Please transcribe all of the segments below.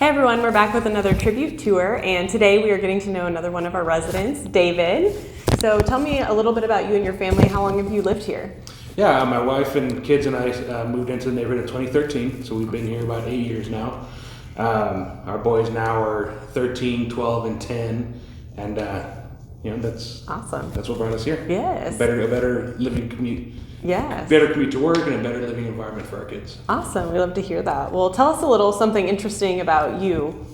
Hey everyone, we're back with another tribute tour, and today we are getting to know another one of our residents, David. So tell me a little bit about you and your family. How long have you lived here? Yeah, my wife and kids and I moved into the neighborhood in 2013, so we've been here about 8 years now. Our boys now are 13, 12, and 10, and that's awesome. That's what brought us here. Yes. A better living commute. Yes. Better commute to work and a better living environment for our kids. Awesome. We love to hear that. Well, tell us a little something interesting about you.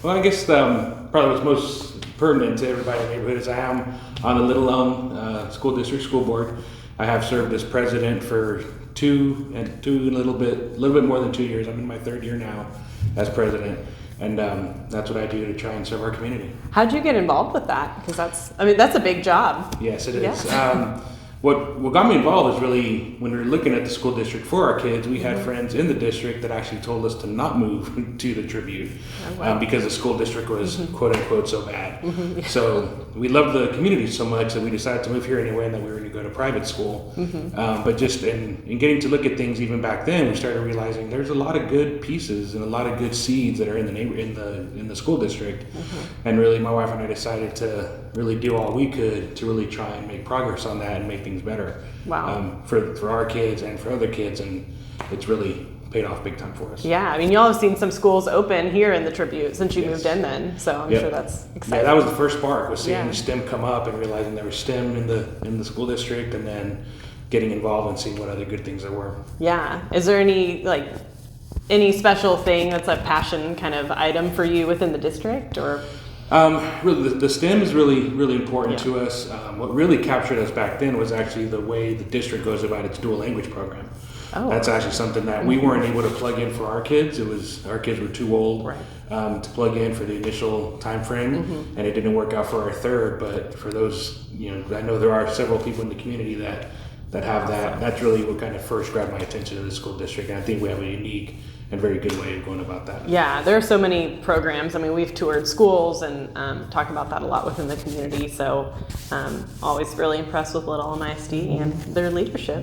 Well, I guess probably what's most pertinent to everybody in the neighborhood is I am on the Little Elm School District School Board. I have served as president for a little bit more than 2 years. I'm in my third year now as president, and that's what I do to try and serve our community. How'd you get involved with that? Because that's a big job. Yes, it is. Yeah. What got me involved is really when we were looking at the school district for our kids, we had friends in the district that actually told us to not move to the Tribute because the school district was quote unquote so bad. Yeah. So we loved the community so much that we decided to move here anyway, and that we were going to go to private school. But just in getting to look at things even back then, we started realizing there's a lot of good pieces and a lot of good seeds that are in the school district. And really, my wife and I decided to really do all we could to really try and make progress on that and make things better. Wow. For our kids and for other kids, and it's really paid off big time for us. Yeah, I mean, y'all have seen some schools open here in the Tribute since you moved in then, so I'm sure that's exciting. Yeah, that was the first spark, was seeing STEM come up and realizing there was STEM in the school district, and then getting involved and seeing what other good things there were. Yeah. Is there any special thing that's a passion kind of item for you within the district, or? Really, the STEM is really important to us. What really captured us back then was actually the way the district goes about its dual language program. Oh. That's actually something that we weren't able to plug in for our kids. Our kids were too old to plug in for the initial time frame, and it didn't work out for our third. But for those, I know there are several people in the community that have that. That's really what kind of first grabbed my attention to the school district, and I think we have a unique and very good way of going about that. Yeah, there are so many programs. I mean, we've toured schools and talked about that a lot within the community. So always really impressed with Little Elm ISD and their leadership.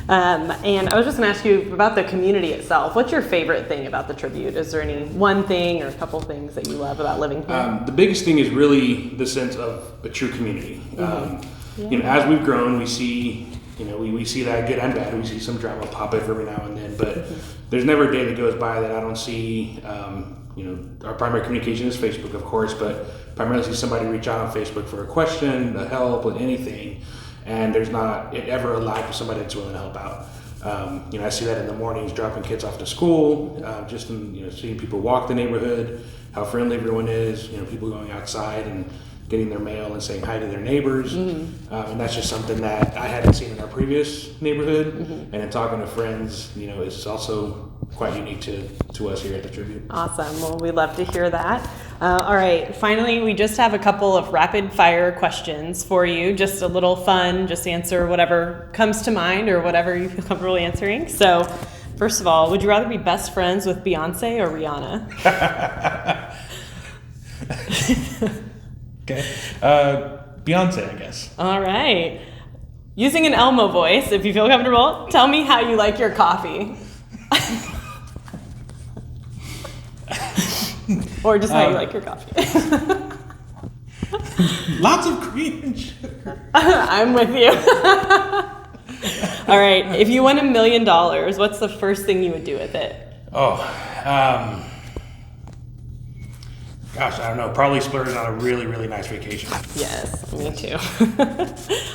And I was just gonna ask you about the community itself. What's your favorite thing about the Tribute? Is there any one thing or a couple things that you love about living here? The biggest thing is really the sense of a true community. As we've grown, we see we see that good and bad. We see some drama pop up every now and then, but there's never a day that goes by that I don't see, our primary communication is Facebook, of course, but primarily see somebody reach out on Facebook for a question, a help with anything, and there's not ever a lack of somebody that's willing to help out. I see that in the mornings, dropping kids off to school, just in, seeing people walk the neighborhood, how friendly everyone is, people going outside and getting their mail and saying hi to their neighbors. And that's just something that I hadn't seen in our previous neighborhood. And in talking to friends, it's also quite unique to us here at the Tribute. Awesome. Well, we love to hear that. All right. Finally, we just have a couple of rapid fire questions for you. Just a little fun. Just answer whatever comes to mind or whatever you feel comfortable answering. So, first of all, would you rather be best friends with Beyonce or Rihanna? Okay. Beyonce, I guess. All right. Using an Elmo voice, if you feel comfortable, tell me how you like your coffee. Or just how you like your coffee. Lots of cream and sugar. I'm with you. All right. If you won $1 million, what's the first thing you would do with it? Gosh, I don't know. Probably splurge on a really, really nice vacation. Yes, me too.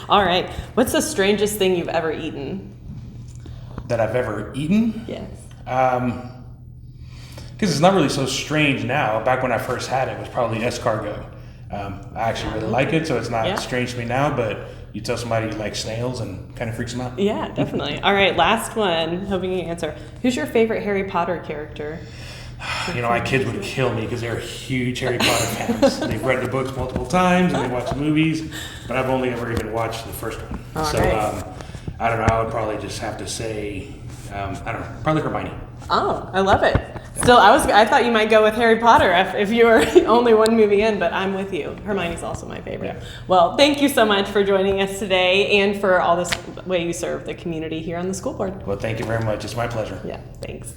All right. What's the strangest thing you've ever eaten? That I've ever eaten? Yes. Because it's not really so strange now. Back when I first had it was probably escargot. I actually really like it, so it's not strange to me now, but you tell somebody you like snails and kind of freaks them out. Yeah, definitely. All right, last one. Hoping you can answer. Who's your favorite Harry Potter character? My kids would kill me because they're huge Harry Potter fans. They've read the books multiple times and they watch the movies, but I've only ever even watched the first one. I don't know. I would probably just have to say, probably Hermione. Oh, I love it. Still, I thought you might go with Harry Potter if you were only one movie in, but I'm with you. Hermione's also my favorite. Yeah. Well, thank you so much for joining us today and for all this way you serve the community here on the school board. Well, thank you very much. It's my pleasure. Yeah, thanks.